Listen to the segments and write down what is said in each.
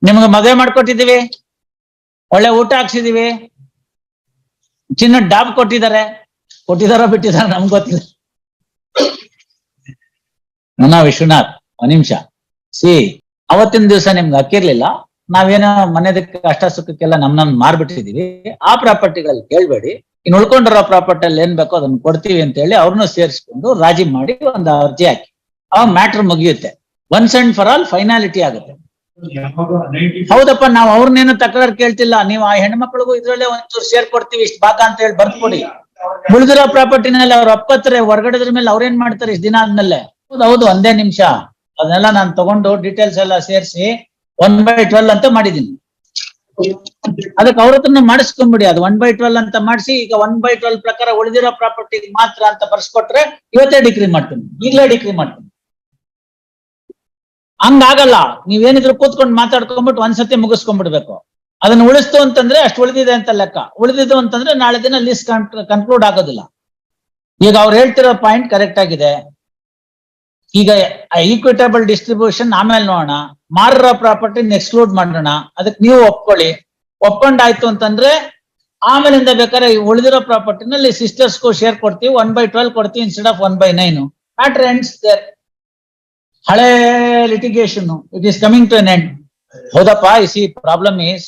ನಿಮ್ಗೆ ಮದುವೆ ಮಾಡ್ಕೊಟ್ಟಿದೀವಿ, ಒಳ್ಳೆ ಊಟ ಹಾಕ್ಸಿದೀವಿ, ಚಿನ್ನ ಡಾಬ್ ಕೊಟ್ಟಿದಾರೋ ಬಿಟ್ಟಿದಾರ ನಮ್ಗೆ ಗೊತ್ತಿಲ್ಲ. ವಿಶ್ವನಾಥ್ ಒಂದ್ ನಿಮಿಷ. ಅವತ್ತಿನ ದಿವಸ ನಿಮ್ಗೆ ಅಕ್ಕಿರ್ಲಿಲ್ಲ, ನಾವೇನೋ ಮನೆದಕ್ಕೆ ಕಷ್ಟ ಸುಖಕ್ಕೆಲ್ಲ ನಮ್ ಮಾರ್ಬಿಟ್ಟಿದೀವಿ, ಆ ಪ್ರಾಪರ್ಟಿಗಳಲ್ಲಿ ಕೇಳ್ಬೇಡಿ, ಇನ್ನು ಉಳ್ಕೊಂಡಿರೋ ಪ್ರಾಪರ್ಟಿಯಲ್ಲಿ ಏನ್ ಬೇಕೋ ಅದನ್ನ ಕೊಡ್ತೀವಿ ಅಂತ ಹೇಳಿ ಅವ್ರನ್ನೂ ಸೇರಿಸ್ಕೊಂಡು ರಾಜಿ ಮಾಡಿ ಒಂದು ಅರ್ಜಿ ಹಾಕಿ ಅವಾಗ ಮ್ಯಾಟ್ರ್ ಮುಗಿಯುತ್ತೆ. Once and for all finality ಆಗುತ್ತೆ. ಹೌದಪ್ಪ, ನಾವು ಅವ್ರನ್ನೇನು ತಕರಾರು ಕೇಳ್ತಿಲ್ಲ, ನೀವು ಆ ಹೆಣ್ಮಕ್ಳಿಗೂ ಇದ್ರಲ್ಲೇ ಒಂಚೂರು ಸೇರ್ ಕೊಡ್ತೀವಿ ಇಷ್ಟು ಭಾಗ ಅಂತ ಹೇಳಿ ಬರ್ದ್ಕೊಡಿ. ಉಳಿದಿರೋ ಪ್ರಾಪರ್ಟಿನಲ್ಲಿ ಅವ್ರು ಒಪ್ಪತ್ತಾರೆ, ಹೊರಗಡೆದ್ರ ಮೇಲೆ ಅವ್ರೇನ್ ಮಾಡ್ತಾರೆ ಇಷ್ಟು ದಿನ ಆದ್ಮೇಲೆ. ಹೌದು ಒಂದೇ ನಿಮಿಷ, ಅದನ್ನೆಲ್ಲ ನಾನು ತಗೊಂಡು ಡೀಟೇಲ್ಸ್ ಎಲ್ಲ ಸೇರಿಸಿ 1/12 ಅಂತ ಮಾಡಿದೀನಿ. ಅದಕ್ಕೆ ಅವ್ರ ಹತ್ರನ ಮಾಡಿಸ್ಕೊಂಡ್ಬಿಡಿ, ಅದು 1/12 ಅಂತ ಮಾಡಿಸಿ, ಈಗ 1/12 ಪ್ರಕಾರ ಉಳಿದಿರೋ ಪ್ರಾಪರ್ಟಿ ಮಾತ್ರ ಅಂತ ಬರ್ಸ್ಕೊಟ್ರೆ ಇವತ್ತೇ ಡಿಗ್ರಿ ಮಾಡ್ತೀನಿ, ಈಗಲೇ ಡಿಗ್ರಿ ಮಾಡ್ತೀನಿ. ಹಂಗಾಗಲ್ಲ, ನೀವೇನಿದ್ರು ಕೂತ್ಕೊಂಡು ಮಾತಾಡ್ಕೊಂಡ್ಬಿಟ್ಟು ಒಂದ್ಸತಿ ಮುಗಿಸ್ಕೊಂಡ್ಬಿಡ್ಬೇಕು. ಅದನ್ನ ಉಳಿಸ್ತು ಅಂತಂದ್ರೆ ಅಷ್ಟು ಉಳಿದಿದೆ ಅಂತ ಲೆಕ್ಕ, ಉಳಿದಿದ್ದು ಅಂತಂದ್ರೆ ನಾಳೆ ದಿನ ಲಿಸ್ಟ್ ಕನ್ಕ್ಲೂಡ್ ಆಗೋದಿಲ್ಲ. ಈಗ ಅವ್ರು ಹೇಳ್ತಿರೋ ಪಾಯಿಂಟ್ ಕರೆಕ್ಟ್ ಆಗಿದೆ. ಈಗ ಈಕ್ವಿಟೇಬಲ್ ಡಿಸ್ಟ್ರಿಬ್ಯೂಷನ್ ಆಮೇಲೆ ನೋಡೋಣ, ಮಾರೋ ಪ್ರಾಪರ್ಟಿನ ಎಕ್ಸ್ಕ್ಲೂಡ್ ಮಾಡೋಣ, ಅದಕ್ಕೆ ನೀವು ಒಪ್ಕೊಂಡಾಯ್ತು ಅಂತಂದ್ರೆ ಆಮೇಲಿಂದ ಬೇಕಾದ್ರೆ ಉಳಿದಿರೋ ಪ್ರಾಪರ್ಟಿನಲ್ಲಿ ಸಿಸ್ಟರ್ಸ್ಗೂ ಶೇರ್ ಕೊಡ್ತೀವಿ, 1/12 ಕೊಡ್ತೀವಿ instead of 1/9. Matter ends there. ಹಳೆ litigation it is coming to an end. ಹೌದಪ್ಪ, ಇಸಿ ಪ್ರಾಬ್ಲಮ್ ಈಸ್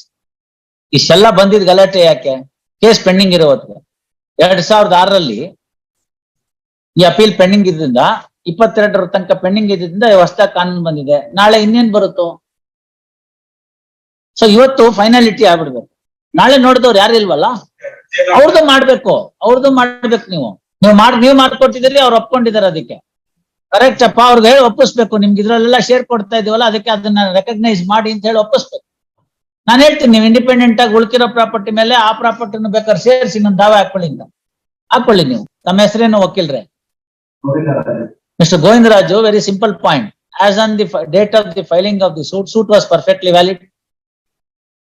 ಇಷ್ಟೆಲ್ಲ ಬಂದಿದ್ ಗಲಾಟೆ ಯಾಕೆ? ಕೇಸ್ ಪೆಂಡಿಂಗ್ ಇರೋವತ್ತು 2006 ಈ ಅಪೀಲ್ ಪೆಂಡಿಂಗ್ ಇದ್ರಿಂದ 22 ತನಕ ಪೆಂಡಿಂಗ್ ಇದ್ರಿಂದ ಹೊಸದಾಗಿ ಕಾನೂನು ಬಂದಿದೆ. ನಾಳೆ ಇನ್ನೇನ್ ಬರುತ್ತೋ? ಸೊ ಇವತ್ತು ಫೈನಾಲಿಟಿ ಆಗ್ಬಿಡ್ಬೇಕು. ನಾಳೆ ನೋಡಿದವ್ರು ಯಾರು ಇಲ್ವಲ್ಲ, ಅವ್ರದ್ದು ಮಾಡ್ಬೇಕು. ನೀವು ಮಾಡ್ಕೊಟ್ಟಿದ್ದೀರಿ, ಅವ್ರು ಒಪ್ಕೊಂಡಿದ್ದಾರೆ. ಅದಕ್ಕೆ ಕರೆಕ್ಟ್ ಅಪ್ಪ, ಅವ್ರಿಗೆ ಹೇಳಿ ಒಪ್ಪಿಸ್ಬೇಕು. ನಿಮ್ಗೆ ಇದ್ರಲ್ಲೆಲ್ಲ ಶೇರ್ ಕೊಡ್ತಾ ಇದೀವಲ್ಲ, ಅದಕ್ಕೆ ಅದನ್ನ ರೆಕಗ್ನೈಸ್ ಮಾಡಿ ಅಂತ ಹೇಳಿ ಒಪ್ಪಿಸ್ಬೇಕು. ನಾನು ಹೇಳ್ತೀನಿ, ನೀವು ಇಂಡಿಪೆಂಡೆಂಟ್ ಆಗಿ ಉಳ್ಕಿರೋ ಪ್ರಾಪರ್ಟಿ ಮೇಲೆ ಆ ಪ್ರಾಪರ್ಟಿನ ಬೇಕಾದ್ರೆ ಸೇರಿಸಿ ಇನ್ನೊಂದು ದಾವೆ ಹಾಕೊಳ್ಳಿ ನೀವು. ತಮ್ಮ ಹೆಸರೇನು ವಕೀಲ್ರೆ? Mr. Govindarajo, very simple point. As on the date of the filing of the suit was perfectly valid.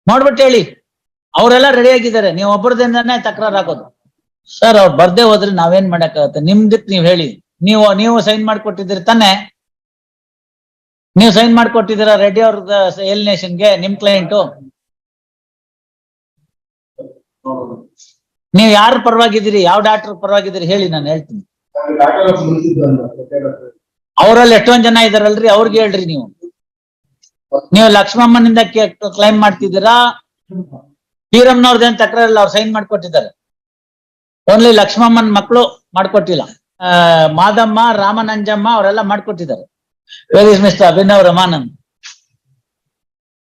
ನೋಡ್ಬಿಟ್ಟು ಹೇಳಿ, ಅವರೆಲ್ಲ ರೆಡಿ ಆಗಿದ್ದಾರೆ, ನೀವು ಒಬ್ಬರದಿಂದಾನೇ ತಕರಾರಾಗೋದು. ಸರ್, ಅವ್ರು ಬರ್ದೇ ಹೋದ್ರೆ ನಾವೇನ್ ಮಾಡಕ್ಕಾಗತ್ತೆ? ನಿಮ್ದಕ್ ನೀವ್ ಹೇಳಿ. ನೀವು ಸೈನ್ ಮಾಡ್ಕೊಟ್ಟಿದ್ದೀರಿ ತಾನೆ? ನೀವು ಸೈನ್ ಮಾಡ್ಕೊಟ್ಟಿದ್ದೀರಾ ರೆಡ್ಡಿ ಅವ್ರ ಎಲಿನೇಷನ್ಗೆ, ನಿಮ್ ಕ್ಲೈಂಟು. ನೀವು ಯಾರ ಪರವಾಗಿದ್ದೀರಿ, ಯಾವ ಡಾಕ್ಟರ್ ಪರವಾಗಿದ್ದೀರಿ ಹೇಳಿ, ನಾನು ಹೇಳ್ತೀನಿ. ಅವರಲ್ಲಿ ಎಷ್ಟೊಂದ್ ಜನ ಇದಾರಲ್ರಿ, ಅವ್ರಿಗೆ ಹೇಳ್ರಿ. ನೀವು ಲಕ್ಷ್ಮಮ್ಮನಿಂದ ಕ್ಲೈಮ್ ಮಾಡ್ತಿದ್ದೀರಾ? ಪೀರಮ್ನವ್ರದ್ದೇನ್ ತಕರಾರಿಲ್ಲ, ಅವ್ರು ಸೈನ್ ಮಾಡ್ಕೊಟ್ಟಿದ್ದಾರೆ. ಓನ್ಲಿ ಲಕ್ಷ್ಮಮ್ಮನ್ ಮಕ್ಕಳು ಮಾಡ್ಕೊಟ್ಟಿಲ್ಲ. ಮಾದಮ್ಮ, ರಾಮನಂಜಮ್ಮ ಅವರೆಲ್ಲ ಮಾಡ್ಕೊಟ್ಟಿದ್ದಾರೆ. Where is mister Abhinav Ramanand?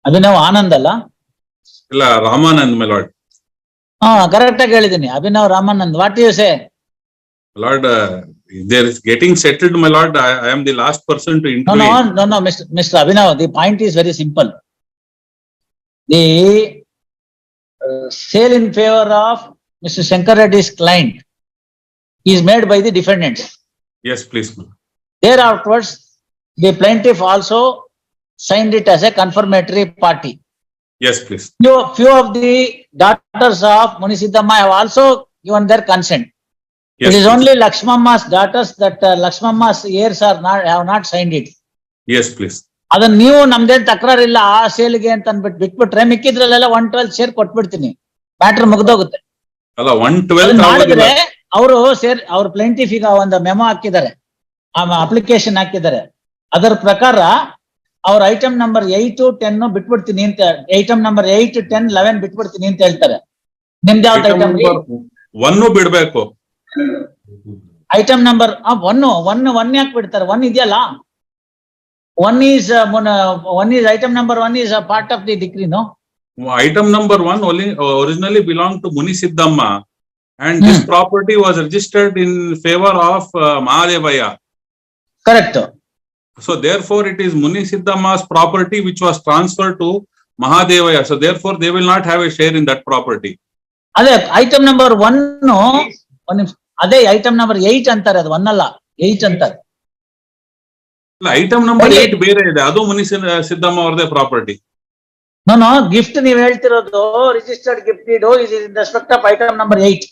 Abhinav Anand ಅಲ್ಲ, ಇಲ್ಲ ರಾಮಾನಂದ್ ಮೈ ಲಾರ್ಡ್. ಕರೆಕ್ಟ್ ಆಗಿ ಹೇಳಿದೀನಿ, Abhinav Ramanand. What you say? Lord, there is getting settled, my lord. I am the last person to intervene. No, Mr. Abhinav, the point is very simple. The sale in favor of Mr. Shankar Reddy's client is made by the defendants. Yes, please. Thereafterwards, the plaintiff also signed it as a confirmatory party. Yes, please. Few of the daughters of Munisiddhamma have also given their consent. Yes, it is only Lakshmamma's daughters that Lakshmamma's heirs have not signed it. Yes, please. ಅದನ್ನ ನೀವು ನಮ್ದೇನ್ ತಕರಾರಿಲ್ಲ ಆ ಸೇಲ್ಗೆ ಅಂತ ಅನ್ಬಿಟ್ಟು ಬಿಟ್ಬಿಟ್ರೆ ಮಿಕ್ಕಿದ್ರಲ್ಲೆಲ್ಲ 1/12 share ಕೊಟ್ಬಿಡ್ತೀನಿ, matter ಮುಗ್ದೋಗುತ್ತೆ. ಅಲ್ಲ 1/12 ಮಾಡಿದ್ರೆ ಅವರು ಅವ್ರ ಪ್ಲೇಂಟಿಫ್ ಈಗ ಒಂದು ಮೆಮೊ ಹಾಕಿದ್ದಾರೆ, ಅಪ್ಲಿಕೇಶನ್ ಹಾಕಿದ್ದಾರೆ. ಅದರ ಪ್ರಕಾರ ಅವ್ರ ಐಟಮ್ ನಂಬರ್ 8, 10 ಬಿಟ್ಬಿಡ್ತೀನಿ ಅಂತ, ಐಟಮ್ ನಂಬರ್ 8, 10, 11 ಬಿಟ್ಬಿಡ್ತೀನಿ ಅಂತ ಹೇಳ್ತಾರೆ. ನಿಮ್ದು ಯಾವ್ದು ಐಟಮ್? 1 ಬಿಡ್ಬೇಕು. ಐಟಮ್ ನಂಬರ್ 1 ಯಾಕೆ ಬಿಡ್ತಾರೆ? 1 ಇದೆಯಲ್ಲ, 1 is item number 1 is a part of the decree, no? Item number 1 originally belonged to Munisiddhamma, and this property was registered in favor of Mahadevaya. Correct. So therefore it is Munisiddhamma's property which was transferred to Mahadevaya. So therefore they will not have a share in that property. ಅದೇ item number 1, ಅದೇ item number 8 ಅಂತಾರೆ, ಅದು 1 ಅಲ್ಲ, 8 ಅಂತಾರೆ. Item number 8 ಬೇರೆ ಇದೆ, ಅದು ಮುನಿಸಿದ್ದಮ್ಮ ಅವರದೇ ಪ್ರಾಪರ್ಟಿ. ನೋ, ಗಿಫ್ಟ್ ನೀವ್ ಹೇಳ್ತಿರೋದು registered gift deed is in respect of item number 8.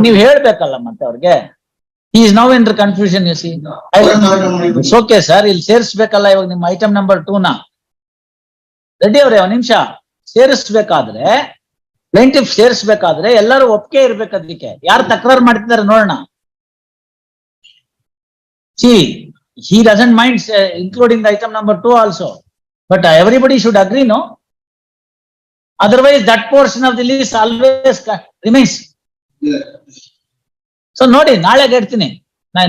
ನೀವ್ ಹೇಳ್ಬೇಕಲ್ಲ ಮತ್ತೆ ಅವ್ರಿಗೆ. He is now in the confusion, you see. It's okay, sir. ಇಲ್ಲಿ ಸೇರಿಸ್ಬೇಕಲ್ಲ ಇವಾಗ ನಿಮ್ಮ ಐಟಮ್ ನಂಬರ್ 2 ನ. ರೆಡ್ಡಿ ಅವರೇ ಒಂದ್ ನಿಮಿಷ. ಸೇರಿಸ್ಬೇಕಾದ್ರೆ ಪ್ಲೇಂಟಿಫ್ ಸೇರಿಸ್ಬೇಕಾದ್ರೆ ಎಲ್ಲರೂ ಒಪ್ಪಿಗೆ ಇರ್ಬೇಕು ಅದಕ್ಕೆ. ಯಾರು ತಕರಾರು ಮಾಡ್ತಿದ್ದಾರೆ ನೋಡೋಣ. See, he doesn't mind including the item number 2 also, but everybody should agree, no? Otherwise, that portion of the list always remains. So ನೋಡಿ ನಾಳೆಗೆ ಇಡ್ತೀನಿ.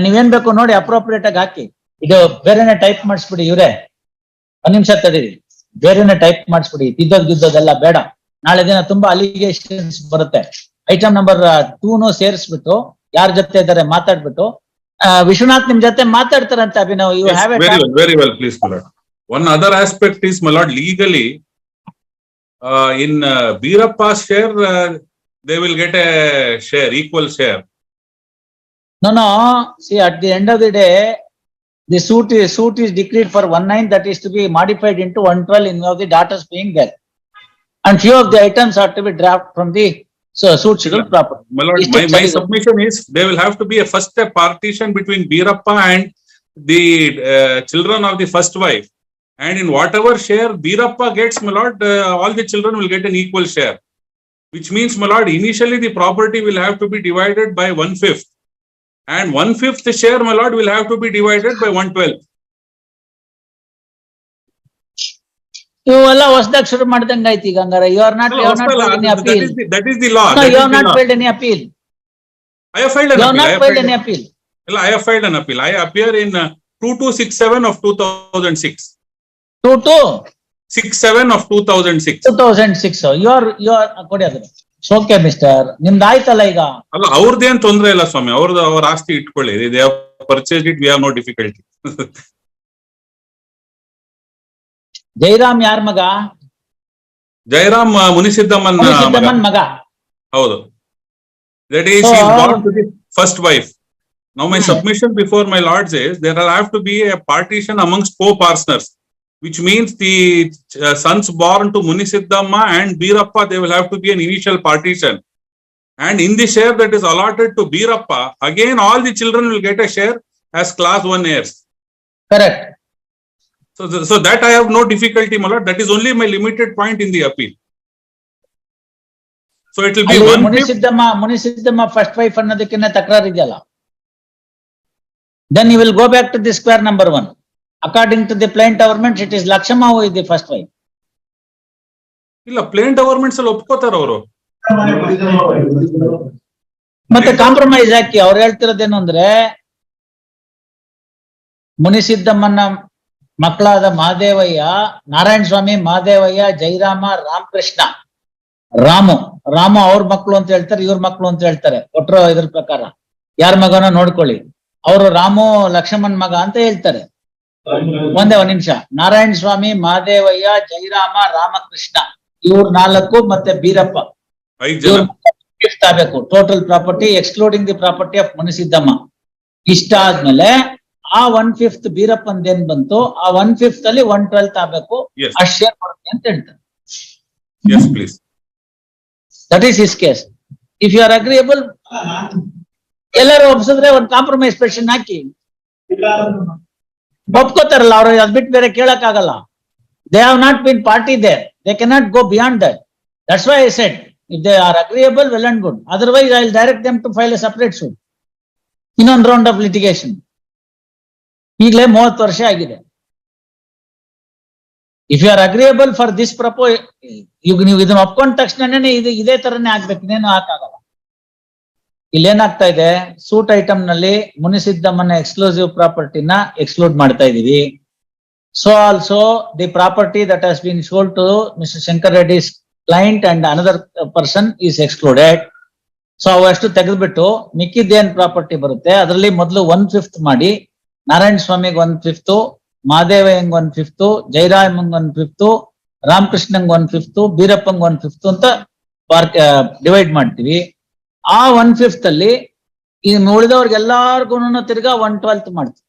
ನೀವೇನ್ ಬೇಕು ನೋಡಿ ಅಪ್ರೋಪ್ರಿಯೇಟ್ ಆಗಿ ಹಾಕಿ. ಇದು ಬೇರೆನೆ ಟೈಪ್ ಮಾಡಿಸ್ಬಿಡಿ ಇವ್ರೆ. ಒಂದ್ ನಿಮಿಷ ತಡೀರಿ. ಬೇರೆನೆ ಟೈಪ್ ಮಾಡಿಸ್ಬಿಡಿ. ತಿದ್ದೋದೆಲ್ಲ ಬೇಡ. ನಾಳೆ ದಿನ ತುಂಬಾ ಅಲಿಗೇಷನ್ಸ್ ಬರುತ್ತೆ. ಐಟಮ್ ನಂಬರ್ 2 ಸೇರಿಸ್ಬಿಟ್ಟು ಯಾರ ಜೊತೆ ಇದ್ದಾರೆ ಮಾತಾಡ್ಬಿಟ್ಟು ವಿಶ್ವನಾಥ್ ನಿಮ್ ಜೊತೆ ಮಾತಾಡ್ತಾರಂತೆ Abhinav. You have it. Very well, please, my lord. One other aspect is, my lord, legally, in Birappa's share, they will get a share, equal share. No. See, at the end of the day, the suit is decreed for 1/9, that is to be modified into 1/12 in view of the daughters being there. And few of the items are to be drafted from the suit schedule property. My lord, my submission is there will have to be a first a partition between Birappa and the children of the first wife. And in whatever share Birappa gets, my lord, all the children will get an equal share. Which means, my lord, initially the property will have to be divided by 1/5. And 1/5 share, my lord, will have to be divided by 1/12. ಇವೆಲ್ಲ ಹೊಸದಾಗಿ ಶುರು ಮಾಡ್ದಂಗ ಆಯ್ತು ಈಗ ಹಂಗಾರೆ. You are not filed any appeal. That is the law. No, you have not filed any appeal. I have filed an You appeal. have not filed any appeal. I have filed an appeal. I appear in 2267 of 2006. 2267 of 2006. 2006. You are ಕೊಡಿ ಅದ್ರ. Okay mister, ನಿಮ್ದು ಆಯ್ತಲ್ಲ ಈಗ. ಅಲ್ಲ, ಅವ್ರದ್ದೇನ್ ತೊಂದ್ರೆ ಇಲ್ಲ ಸ್ವಾಮಿ. ಅವ್ರ ಆಸ್ತಿ ಇಟ್ಕೊಳ್ಳಿ. They have purchased it. We have no difficulty. Jairam ಯಾರ ಮಗ? ಜೈರಾಮ್ ಮುನಿಸಿದ್ದಮ್ಮನ್ ಮಗ. ಹೌದು. That is, he is born to the first wife. Now my submission before my lords is there will have to be a partition amongst co-partners, which means the sons born to Munisiddamma and Birappa, they will have to be an initial partition. And in the share that is allotted to Birappa, again all the children will get a share as class 1 heirs. Correct. So that I have no difficulty, my lord. That is only my limited point in the appeal. So it will be Munisiddamma first wife ಅನ್ನೋದಕ್ಕಿಂತ ತಕರಾರು ಇದೆಯಲ್ಲ. Then you will go back to the square number 1. According to the plain government, it is Lakshma who is the first wife. ಇಲ್ಲ, plain governments ಅಲ್ಲಿ ಒಪ್ಕೋತಾರ ಅವರು. ಮತ್ತೆ compromise ಹಾಕಿ ಅವ್ರು ಹೇಳ್ತಿರೋದೇನು ಅಂದ್ರೆ, ಮುನಿಸಿದ್ದಮ್ಮನ ಮಕ್ಕಳಾದ ಮಹಾದೇವಯ್ಯ, ನಾರಾಯಣ ಸ್ವಾಮಿ, ಮಹಾದೇವಯ್ಯ, ಜೈರಾಮ, ರಾಮಕೃಷ್ಣ, ರಾಮು ಅವ್ರ ಮಕ್ಕಳು ಅಂತ ಹೇಳ್ತಾರೆ, ಇವ್ರ ಮಕ್ಕಳು ಅಂತ ಹೇಳ್ತಾರೆ. ಕೊಟ್ಟರು ಇದ್ರ ಪ್ರಕಾರ ಯಾರ ಮಗನ ನೋಡ್ಕೊಳ್ಳಿ. ಅವರು ರಾಮು ಲಕ್ಷ್ಮಣ್ ಮಗ ಅಂತ ಹೇಳ್ತಾರೆ. ಒಂದ್ ನಿಮಿಷ. ನಾರಾಯಣ ಸ್ವಾಮಿ, ಮಹಾದೇವಯ್ಯ, ಜೈರಾಮ, ರಾಮಕೃಷ್ಣ ಇವ್ರ 4 ಮತ್ತೆ ಬೀರಪ್ಪ ಗಿಫ್ಟ್ ಆಗಬೇಕು. Total property excluding the property of Munisiddamma. ಇಷ್ಟ ಆದ್ಮೇಲೆ ಆ 1/5 ಬೀರಪ್ಪಂದೇನ್ ಬಂತು, ಆ 1/5 ಅಲ್ಲಿ 1/12 ಆಗ್ಬೇಕು. ಅಷ್ಟು ಶೇರ್ ಕೊಡ್ತೀನಿ ಅಂತ ಹೇಳ್ತಾರೆ. Yes, please. That is his case. If you are agreeable, ಎಲ್ಲರೂ ಒಪ್ಸಿದ್ರೆ ಒಂದು ಕಾಂಪ್ರಮೈಸ್ ಪೆಟಿಷನ್ ಹಾಕಿ ಒಪ್ಕೋತಾರಲ್ಲ ಅವ್ರು. ಅದ್ ಬಿಟ್ಟು ಬೇರೆ ಕೇಳಕ್ ಆಗಲ್ಲ. They have not been party there. They cannot go beyond that. That's why I said, if they are agreeable, well and good. Otherwise, I will direct them to file a separate suit. ಇನ್ನೊಂದು round of litigation. ಈಗಲೇ 30 ವರ್ಷ ಆಗಿದೆ. If you are agreeable for this propose, ಈಗ ನೀವು ಇದನ್ನ ಒಪ್ಕೊಂಡ ತಕ್ಷಣನೇ ಇದೇ ತರನೇ ಆಗ್ಬೇಕು, ಇನ್ನೇನು ಹಾಕಾಗಲ್ಲ. ಇಲ್ಲೇನಾಗ್ತಾ ಇದೆ, ಸೂಟ್ ಐಟಮ್ ನಲ್ಲಿ ಮುನಿಸಿದ್ದಮ್ಮನ ಎಕ್ಸ್ಕ್ಲೂಸಿವ್ ಪ್ರಾಪರ್ಟಿನ ಎಕ್ಸ್ಕ್ಲೂಡ್ ಮಾಡ್ತಾ ಇದೀವಿ. So also the property that has been sold to mister Shankar Reddy's client and another person is excluded. So ಅವಷ್ಟು ತೆಗೆದ್ಬಿಟ್ಟು ಮಿಕ್ಕಿದ್ದೇನ್ ಪ್ರಾಪರ್ಟಿ ಬರುತ್ತೆ ಅದರಲ್ಲಿ ಮೊದಲು 1/5 ಮಾಡಿ, ನಾರಾಯಣ ಸ್ವಾಮಿಗೆ 1/5, ಮಹಾದೇವಯ್ಯಂಗ್ 1/5, ಜೈರಾಮಂಗ್ 1/5, ರಾಮಕೃಷ್ಣಂಗ್ 1/5, ಬೀರಪ್ಪಂಗ್ 1/5 ಅಂತ ಡಿವೈಡ್ ಮಾಡ್ತೀವಿ. ಆ 1/5 ಅಲ್ಲಿ ಈ ಉಳಿದವ್ರಿಗೆಲ್ಲಾರ್ಗು ತಿರ್ಗಾ 1/12 ಮಾಡ್ತೀವಿ.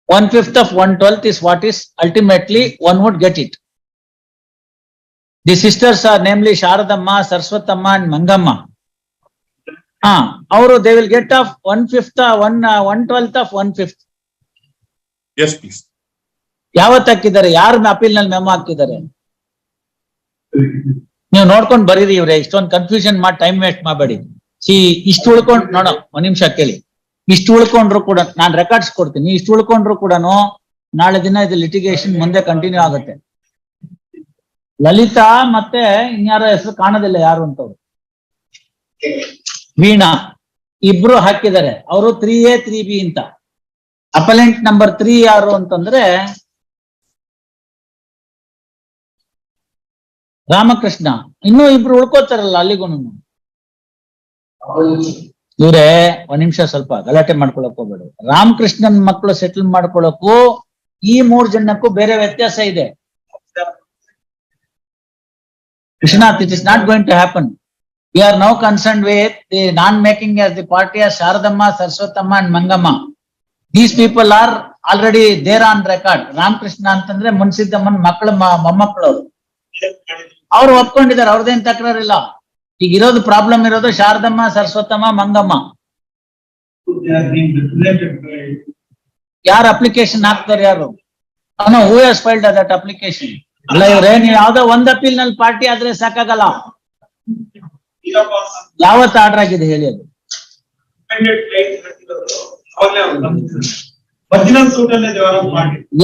1/5 of 1/12 is what is ultimately one would get it. The sisters are namely Sharadamma, Saraswatamma and Mangamma. ಅವರು they will get of 1/5 1/12 of 1/5. Yes, please. ಯಾವತ್ತು ಹಾಕಿದ್ದಾರೆ? ಯಾರು ಅಪೀಲ್ ನಲ್ಲಿ ಮೆಮೊ ಹಾಕಿದ್ದಾರೆ? ನೀವು ನೋಡ್ಕೊಂಡು ಬರೀರಿ ಇವ್ರೆ, ಇಷ್ಟೊಂದು ಕನ್ಫ್ಯೂಷನ್ ಮಾಡಿ ಟೈಮ್ ವೇಸ್ಟ್ ಮಾಡಬೇಡಿ. ಇಷ್ಟು ಉಳ್ಕೊಂಡು ನೋಡೋ, ಒಂದ್ ನಿಮಿಷ ಕೇಳಿ. ಇಷ್ಟು ಉಳ್ಕೊಂಡ್ರು ಕೂಡ ನಾನು ರೆಕಾರ್ಡ್ಸ್ ಕೊಡ್ತೀನಿ. ಇಷ್ಟು ಉಳ್ಕೊಂಡ್ರು ಕೂಡ ನಾಳೆ ದಿನ ಇದು ಲಿಟಿಗೇಷನ್ ಮುಂದೆ ಕಂಟಿನ್ಯೂ ಆಗುತ್ತೆ. ಲಲಿತಾ ಮತ್ತೆ ಇನ್ಯಾರ ಹೆಸರು ಕಾಣೋದಿಲ್ಲ ಯಾರು ಅಂತವ್ರು, ವೀಣಾ ಇಬ್ರು ಹಾಕಿದ್ದಾರೆ. ಅವರು 3A 3B ಅಂತ. ಅಪಲೆಂಟ್ ನಂಬರ್ 3 ಯಾರು ಅಂತಂದ್ರೆ ರಾಮಕೃಷ್ಣ. ಇನ್ನೂ ಇಬ್ರು ಉಳ್ಕೋತಾರಲ್ಲ ಅಲ್ಲಿಗೂನು. ಇವ್ರೆ ಒಂದ್ ನಿಮಿಷ ಸ್ವಲ್ಪ ಗಲಾಟೆ ಮಾಡ್ಕೊಳಕ್ ಹೋಗ್ಬೇಡಿ. ರಾಮಕೃಷ್ಣನ್ ಮಕ್ಕಳು ಸೆಟಲ್ ಮಾಡ್ಕೊಳಕ್ಕೂ ಈ 3 ಜನಕ್ಕೂ ಬೇರೆ ವ್ಯತ್ಯಾಸ ಇದೆ. Krishnath, it is not going to happen. We are now concerned with the non-making as the party as Sharadamma, Saraswathamma and Mangamma. These people are already there on record. Ramkrishna ಅಂತಂದ್ರೆ ಮುನ್ಸಿದ್ದಮ್ಮನ್ ಮಕ್ಕಳು ಮೊಮ್ಮಕ್ಕಳು ಅವ್ರು ಒಪ್ಕೊಂಡಿದ್ದಾರೆ, ಅವ್ರದ್ದೇನ್ ತಕರಾರಿಲ್ಲ. ಈಗ ಇರೋದು ಪ್ರಾಬ್ಲಮ್ ಇರೋದು ಶಾರದಮ್ಮ, ಸರಸ್ವತಮ್ಮ, ಮಂಗಮ್ಮ. ಯಾರು application ಹಾಕ್ತಾರೆ? ಯಾರು? Who has filed that application? ಅಲ್ಲ ಇವ್ರೆ, ನೀವು ಯಾವ್ದೋ ಒಂದ್ ಅಪೀಲ್ ನಲ್ಲಿ ಪಾರ್ಟಿ ಆದ್ರೆ ಸಾಕಾಗಲ್ಲ. ಯಾವತ್ತು ಆರ್ಡರ್ ಆಗಿದೆ ಹೇಳಿ ಅದು?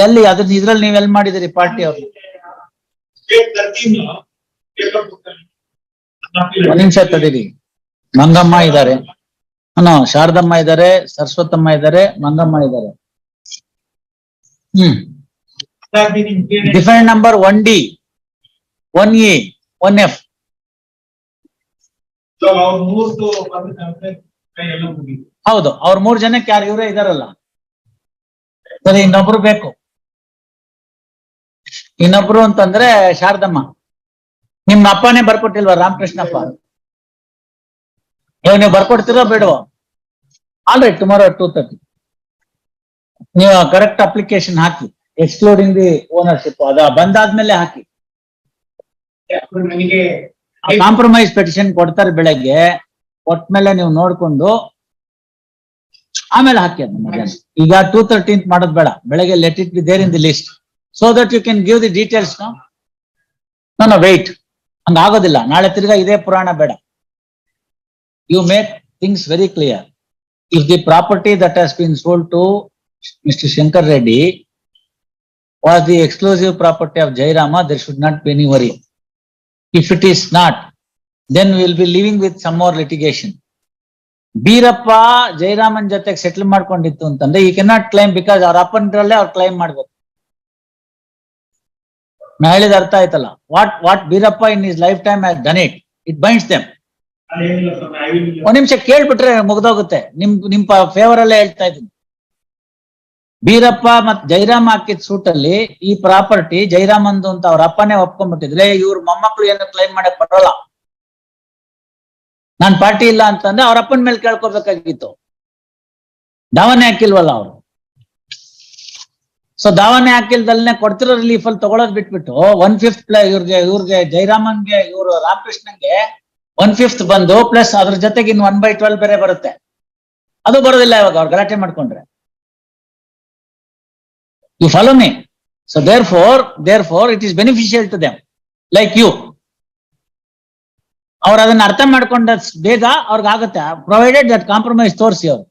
ಎಲ್ಲಿ ಅದನ್ನ ಇದ್ರಲ್ಲಿ ನೀವ್ ಎಲ್ಲಿ ಮಾಡಿದಿರಿ ಪಾರ್ಟಿ? ಅವ್ರು ಒಂದ್ ನಿಮಿಷ ತಡೀರಿ. ಮಂಗಮ್ಮ ಇದ್ದಾರೆ, ಶಾರದಮ್ಮ ಇದ್ದಾರೆ, ಸರಸ್ವತಮ್ಮ ಇದ್ದಾರೆ, ಮಂಗಮ್ಮ ಇದ್ದಾರೆ. Different number 1D 1A 1F. ಹೌದು, ಅವ್ರ 3 ಜನಕ್ಕೆ ಯಾರು ಇವರೇ ಇದಾರಲ್ಲ. ಸರಿ, ಇನ್ನೊಬ್ರು ಬೇಕು. ಇನ್ನೊಬ್ರು ಅಂತಂದ್ರೆ ಶಾರದಮ್ಮ. ನಿಮ್ಮ ಅಪ್ಪನೇ ಬರ್ಕೊಟ್ಟಿಲ್ವಾ ರಾಮಕೃಷ್ಣಪ್ಪ? ನೀವು ಬರ್ಕೊಡ್ತೀರೋ ಬೇಡವೋ? ಆಲ್ರೈಟ್, ಟುಮಾರೋ 2:30 ನೀವು correct application hockey, excluding the ownership. ಅದ ಬಂದಾದ್ಮೇಲೆ ಹಾಕಿ. ಕಾಂಪ್ರಮೈಸ್ ಪೆಟಿಷನ್ ಕೊಡ್ತಾರೆ ಬೆಳಗ್ಗೆ, ಕೊಟ್ಮೇಲೆ ನೀವು ನೋಡ್ಕೊಂಡು ಆಮೇಲೆ ಹಾಕಿ ಅದನ್ನ ಮಧ್ಯಾಹ್ನ. ಈಗ 2:13 ಮಾಡೋದ್ ಬೇಡ, ಬೆಳಗ್ಗೆ let it be there in the list so that you can give the details. No, wait. ಹಂಗ ಆಗೋದಿಲ್ಲ. ನಾಳೆ ತಿರ್ಗಾ ಇದೇ ಪುರಾಣ ಬೇಡ. You make things very clear. If the property that has been sold to Mr. Shankar Reddy was the exclusive property of Jairama, there should not be any worry. If it is not, then we will be living with some more litigation. Beerappa ಜೈರಾಮನ್ ಜೊತೆಗೆ settle ಮಾಡ್ಕೊಂಡಿತ್ತು ಅಂತಂದ್ರೆ ಈ cannot claim, because ಅವ್ರ ಅಪ್ಪನದ್ರಲ್ಲೇ ಅವ್ರು claim ಮಾಡ್ಬೇಕು. ನಾ ಹೇಳಿದ ಅರ್ಥ ಆಯ್ತಲ್ಲ? What Birappa in his lifetime has done it binds them. ಒಂದ್ ನಿಮಿಷ ಕೇಳ್ಬಿಟ್ರೆ ಮುಗ್ದೋಗುತ್ತೆ. ನಿಮ್ ಫೇವರ್ ಅಲ್ಲೇ ಹೇಳ್ತಾ ಇದ್ದೀನಿ. ಬೀರಪ್ಪ ಮತ್ ಜೈರಾಮ್ ಹಾಕಿದ ಸೂಟಲ್ಲಿ ಈ ಪ್ರಾಪರ್ಟಿ ಜೈರಾಮಂದು ಅಂತ ಅವ್ರ ಅಪ್ಪನೇ ಒಪ್ಕೊಂಡ್ಬಿಟ್ಟಿದ್ರೆ ಇವ್ರ ಮೊಮ್ಮಕ್ಳು ಏನು ಕ್ಲೈಮ್ ಮಾಡಕ್ ಬರೋಲ್ಲ. ನಾನ್ ಪಾರ್ಟಿ ಇಲ್ಲ ಅಂತಂದ್ರೆ ಅವ್ರ ಅಪ್ಪನ ಮೇಲೆ ಕೇಳ್ಕೊಬೇಕಾಗಿತ್ತು. ದಾವಣೆ ಹಾಕಿಲ್ವಲ್ಲ ಅವರು. ಸೊ ದಾವಣೆ ಹಾಕಿಲ್ದಲ್ನೇ ಕೊಡ್ತಿರೋ ರಿಲೀಫ್ ಅಲ್ಲಿ ತಗೊಳೋದ್ ಬಿಟ್ಬಿಟ್ಟು 1/5 ಇವ್ರಿಗೆ ಜೈರಾಮನ್ಗೆ, ಇವ್ರು ರಾಮಕೃಷ್ಣನ್ಗೆ 1/5 ಬಂದು ಪ್ಲಸ್ ಅದ್ರ ಜೊತೆಗೆ ಇನ್ನು 1/12 ಬೇರೆ ಬರುತ್ತೆ. ಅದು ಬರೋದಿಲ್ಲ ಇವಾಗ ಅವ್ರು ಗಲಾಟೆ ಮಾಡ್ಕೊಂಡ್ರೆ. You follow me? So therefore it is beneficial to them, like you. ಅವ್ರು ಅದನ್ನ ಅರ್ಥ ಮಾಡ್ಕೊಂಡ ಬೇಗ ಅವ್ರಿಗಾಗುತ್ತೆ, ಪ್ರೊವೈಡೆಡ್ ದಟ್ ಕಾಂಪ್ರಮೈಸ್ ತೋರಿಸಿ ಅವ್ರು.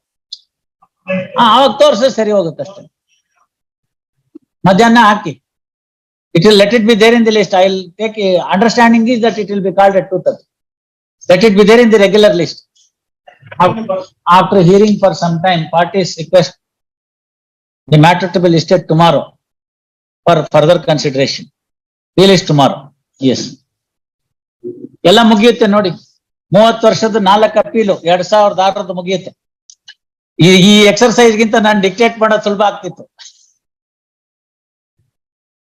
ಅವಾಗ ತೋರ್ಸ ಸರಿ ಹೋಗುತ್ತೆ ಅಷ್ಟೇ. ಮಧ್ಯಾಹ್ನ ಹಾಕಿ. It will let it be there in the list. I will take understanding is that it will be called at 2:30. Let it be there in the regular list. After hearing for some time, parties request the matter to be listed tomorrow for further consideration. We list tomorrow. Yes. ಎಲ್ಲ ಮುಗಿಯುತ್ತೆ ನೋಡಿ. 30 ವರ್ಷದ 4 ಅಪೀಲು 2006 ಮುಗಿಯುತ್ತೆ. ಈ exercise ಗಿಂತ ನಾನು dictate ಮಾಡೋದು ಸುಲಭ ಆಗ್ತಿತ್ತು.